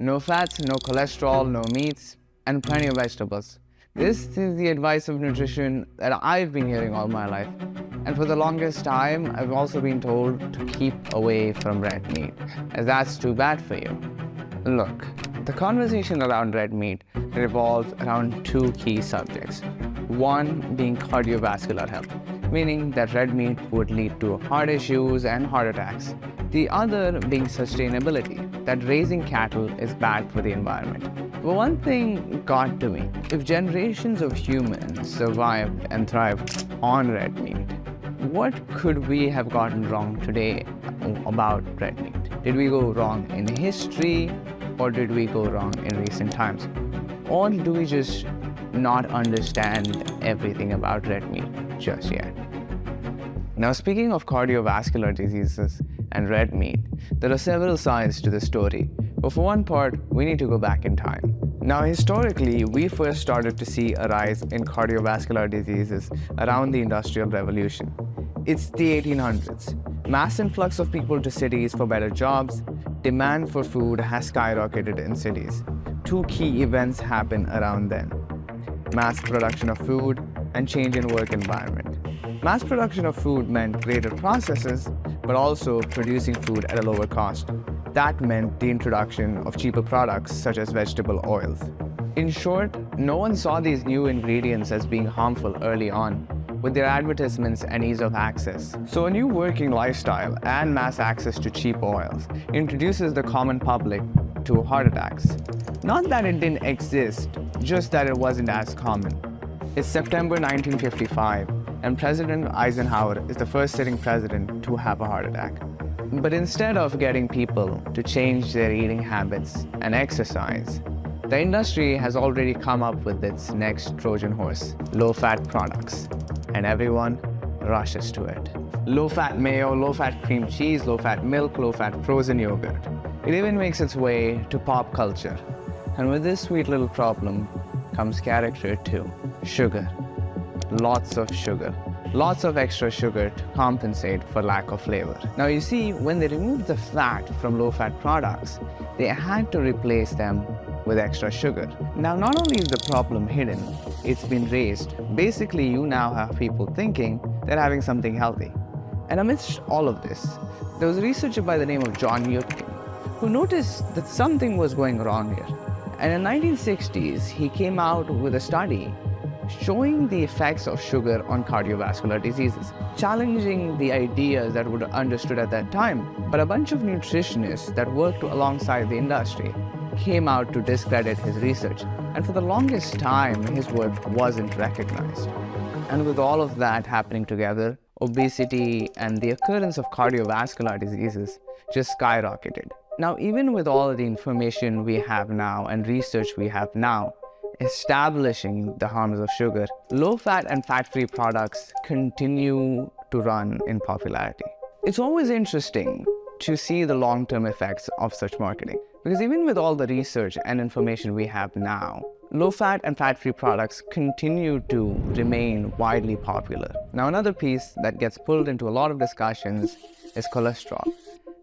No fats, no cholesterol, no meats, and plenty of vegetables. This is the advice of nutrition that I've been hearing all my life. And for the longest time, I've also been told to keep away from red meat, as that's too bad for you. Look, the conversation around red meat revolves around two key subjects. One being cardiovascular health, meaning that red meat would lead to heart issues and heart attacks. The other being sustainability, that raising cattle is bad for the environment. But one thing got to me. If generations of humans survived and thrived on red meat, what could we have gotten wrong today about red meat? Did we go wrong in history, or did we go wrong in recent times? Or do we just not understand everything about red meat just yet? Now, speaking of cardiovascular diseases and red meat, there are several sides to the story. But for one part, we need to go back in time. Now, historically, we first started to see a rise in cardiovascular diseases around the Industrial Revolution. It's the 1800s. Mass influx of people to cities for better jobs. Demand for food has skyrocketed in cities. Two key events happen around then: mass production of food and change in work environment. Mass production of food meant greater processes, but also producing food at a lower cost. That meant the introduction of cheaper products such as vegetable oils. In short, no one saw these new ingredients as being harmful early on, with their advertisements and ease of access. So a new working lifestyle and mass access to cheap oils introduces the common public to heart attacks. Not that it didn't exist, just that it wasn't as common. It's September 1955, and President Eisenhower is the first sitting president to have a heart attack. But instead of getting people to change their eating habits and exercise, the industry has already come up with its next Trojan horse: low-fat products. And everyone rushes to it. Low-fat mayo, low-fat cream cheese, low-fat milk, low-fat frozen yogurt. It even makes its way to pop culture. And with this sweet little problem comes character too: sugar. Lots of sugar. Lots of extra sugar to compensate for lack of flavor. Now you see, when they removed the fat from low-fat products, they had to replace them with extra sugar. Now, not only is the problem hidden, it's been raised. Basically, you now have people thinking they're having something healthy. And amidst all of this, there was a researcher by the name of John Newton who noticed that something was going wrong here. And in the 1960s, he came out with a study showing the effects of sugar on cardiovascular diseases, challenging the ideas that were understood at that time. But a bunch of nutritionists that worked alongside the industry came out to discredit his research, and for the longest time, his work wasn't recognized. And with all of that happening together, obesity and the occurrence of cardiovascular diseases just skyrocketed. Now, even with all of the information we have now and research we have now, establishing the harms of sugar, low-fat and fat-free products continue to run in popularity. It's always interesting to see the long-term effects of such marketing, because even with all the research and information we have now, low-fat and fat-free products continue to remain widely popular. Now, another piece that gets pulled into a lot of discussions is cholesterol.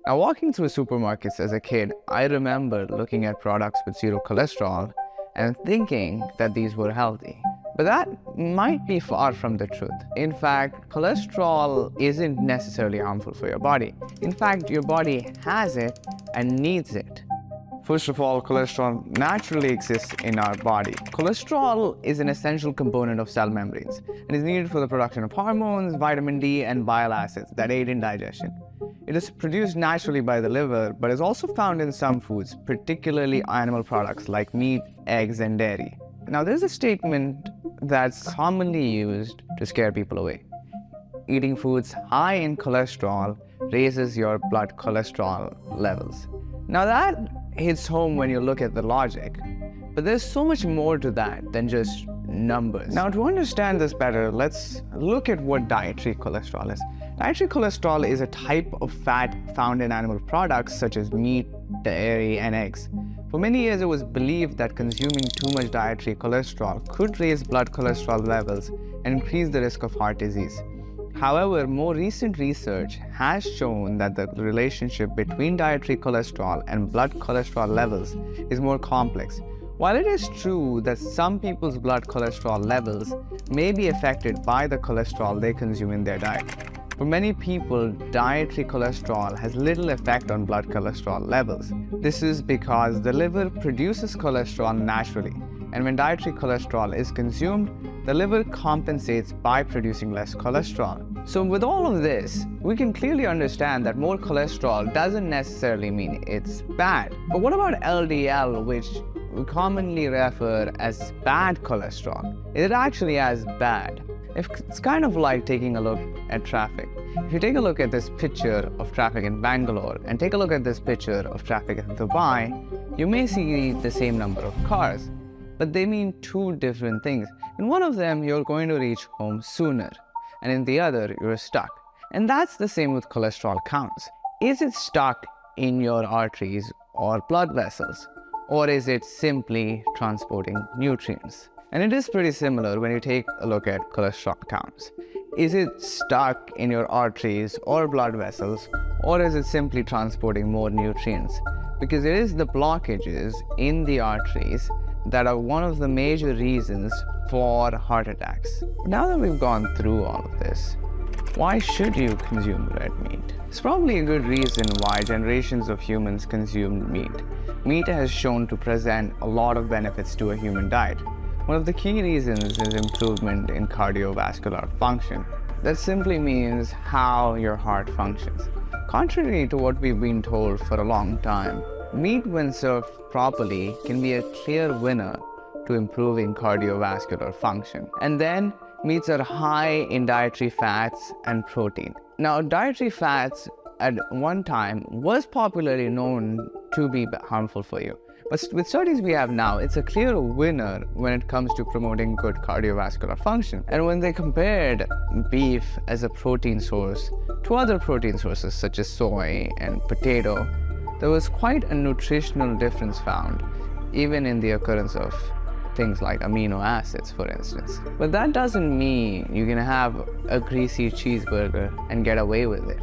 Now, walking through supermarkets as a kid, I remember looking at products with zero cholesterol and thinking that these were healthy. But that might be far from the truth. In fact, cholesterol isn't necessarily harmful for your body. In fact, your body has it and needs it. First of all, cholesterol naturally exists in our body. Cholesterol is an essential component of cell membranes and is needed for the production of hormones, vitamin D, and bile acids that aid in digestion. It is produced naturally by the liver, but is also found in some foods, particularly animal products like meat, eggs, and dairy. Now, there's a statement that's commonly used to scare people away. Eating foods high in cholesterol raises your blood cholesterol levels. Now, that hits home when you look at the logic, but there's so much more to that than just numbers. Now, to understand this better, let's look at what dietary cholesterol is. Dietary cholesterol is a type of fat found in animal products such as meat, dairy, and eggs. For many years, it was believed that consuming too much dietary cholesterol could raise blood cholesterol levels and increase the risk of heart disease. However, more recent research has shown that the relationship between dietary cholesterol and blood cholesterol levels is more complex. While it is true that some people's blood cholesterol levels may be affected by the cholesterol they consume in their diet, for many people, dietary cholesterol has little effect on blood cholesterol levels. This is because the liver produces cholesterol naturally, and when dietary cholesterol is consumed, the liver compensates by producing less cholesterol. So with all of this, we can clearly understand that more cholesterol doesn't necessarily mean it's bad. But what about LDL, which we commonly refer as bad cholesterol? Is it actually as bad? It's kind of like taking a look at traffic. If you take a look at this picture of traffic in Bangalore and take a look at this picture of traffic in Dubai, you may see the same number of cars, but they mean two different things. In one of them, you're going to reach home sooner, and in the other, you're stuck. And that's the same with cholesterol counts. Is it stuck in your arteries or blood vessels, or is it simply transporting nutrients? And it is pretty similar when you take a look at cholesterol counts. Is it stuck in your arteries or blood vessels, or is it simply transporting more nutrients? Because it is the blockages in the arteries that are one of the major reasons for heart attacks. Now that we've gone through all of this, why should you consume red meat? It's probably a good reason why generations of humans consumed meat. Meat has shown to present a lot of benefits to a human diet. One of the key reasons is improvement in cardiovascular function. That simply means how your heart functions. Contrary to what we've been told for a long time, meat when served properly can be a clear winner to improving cardiovascular function. And then, meats are high in dietary fats and protein. Now, dietary fats at one time was popularly known to be harmful for you. But with studies we have now, it's a clear winner when it comes to promoting good cardiovascular function. And when they compared beef as a protein source to other protein sources such as soy and potato, there was quite a nutritional difference found, even in the occurrence of things like amino acids, for instance. But that doesn't mean you can have a greasy cheeseburger and get away with it.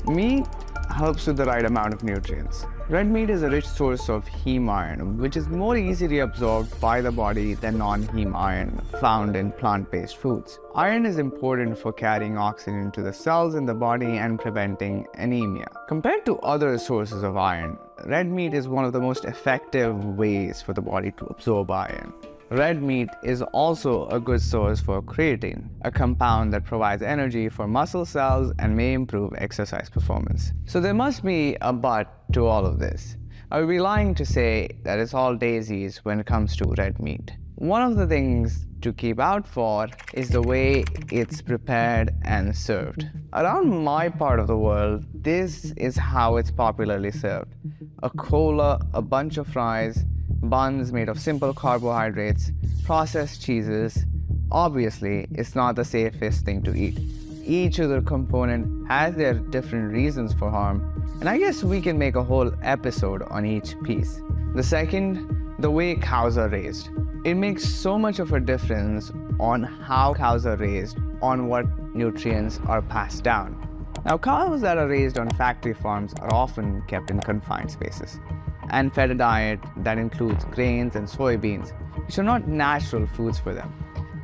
Meat helps with the right amount of nutrients. Red meat is a rich source of heme iron, which is more easily absorbed by the body than non-heme iron found in plant-based foods. Iron is important for carrying oxygen to the cells in the body and preventing anemia. Compared to other sources of iron, red meat is one of the most effective ways for the body to absorb iron. Red meat is also a good source for creatine, a compound that provides energy for muscle cells and may improve exercise performance. So there must be a but to all of this. I would be lying to say that it's all daisies when it comes to red meat. One of the things to keep out for is the way it's prepared and served. Around my part of the world, this is how it's popularly served. A cola, a bunch of fries, buns made of simple carbohydrates, processed cheeses. Obviously, it's not the safest thing to eat. Each other component has their different reasons for harm, and I guess we can make a whole episode on each piece. The second, the way cows are raised. It makes so much of a difference on how cows are raised, on what nutrients are passed down. Now, cows that are raised on factory farms are often kept in confined spaces and fed a diet that includes grains and soybeans, which are not natural foods for them.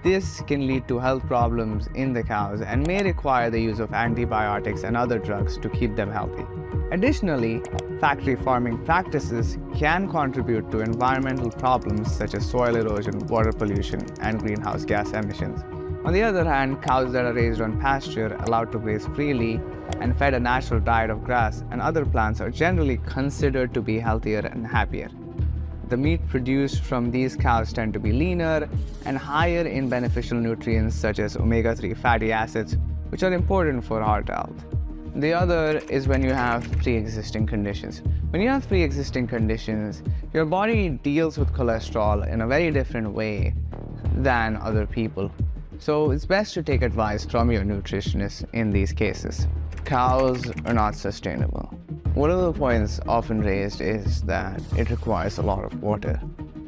This can lead to health problems in the cows and may require the use of antibiotics and other drugs to keep them healthy. Additionally, factory farming practices can contribute to environmental problems such as soil erosion, water pollution, and greenhouse gas emissions. On the other hand, cows that are raised on pasture, allowed to graze freely, and fed a natural diet of grass and other plants are generally considered to be healthier and happier. The meat produced from these cows tend to be leaner and higher in beneficial nutrients such as omega-3 fatty acids, which are important for heart health. The other is when you have pre-existing conditions. When you have pre-existing conditions, your body deals with cholesterol in a very different way than other people. So it's best to take advice from your nutritionist in these cases. Cows are not sustainable. One of the points often raised is that it requires a lot of water.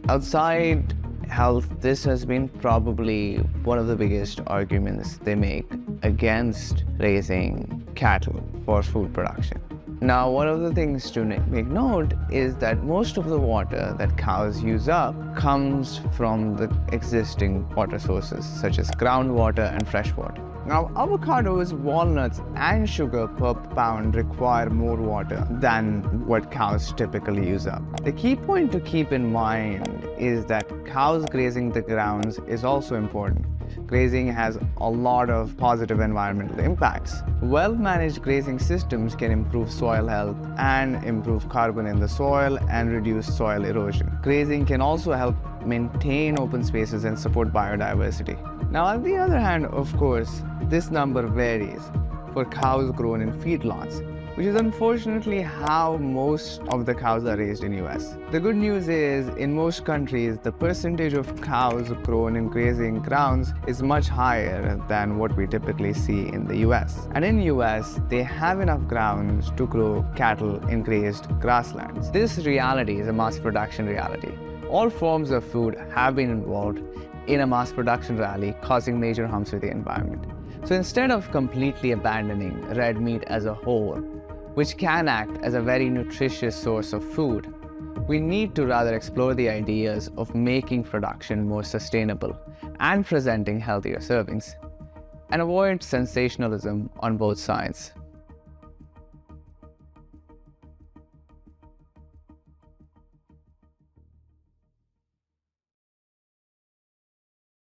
Outside health, this has been probably one of the biggest arguments they make against raising cattle for food production. Now, one of the things to make note is that most of the water that cows use up comes from the existing water sources, such as groundwater and fresh water. Now, avocados, walnuts, and sugar per pound require more water than what cows typically use up. The key point to keep in mind is that cows grazing the grounds is also important. Grazing has a lot of positive environmental impacts. Well-managed grazing systems can improve soil health and improve carbon in the soil and reduce soil erosion. Grazing can also help maintain open spaces and support biodiversity. Now, on the other hand, of course, this number varies for cows grown in feedlots, which is unfortunately how most of the cows are raised in US. The good news is, in most countries, the percentage of cows grown in grazing grounds is much higher than what we typically see in the US. And in US, they have enough grounds to grow cattle in grazed grasslands. This reality is a mass production reality. All forms of food have been involved in a mass production rally, causing major harms to the environment. So instead of completely abandoning red meat as a whole, which can act as a very nutritious source of food, we need to rather explore the ideas of making production more sustainable and presenting healthier servings, and avoid sensationalism on both sides.